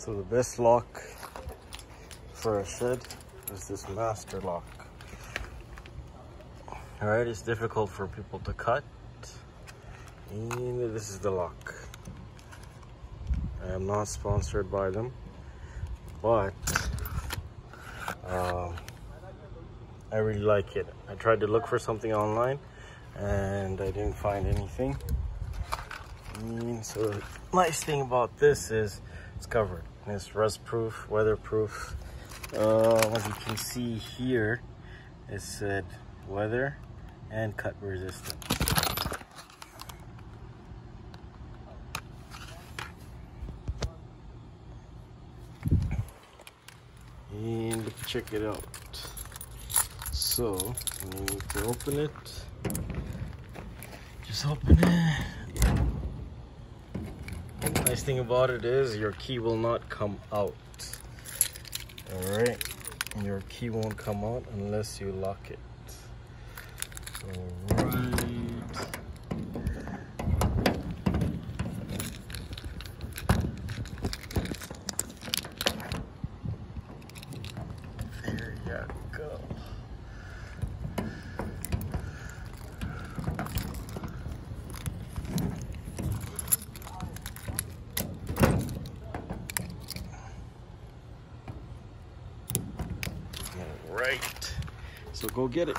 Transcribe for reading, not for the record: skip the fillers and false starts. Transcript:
So the best lock for a shed is this master lock. Alright, it's difficult for people to cut. And this is the lock. I am not sponsored by them, but I really like it. I tried to look for something online and I didn't find anything. And so the nice thing about this is it's covered. It's rust proof, weatherproof. As you can see here, it said weather and cut resistant. And check it out. So you need to open it. Just open it. Nice thing about it is your key will not come out. Alright, your key won't come out unless you lock it. Alright. There you go. Alright, so go get it.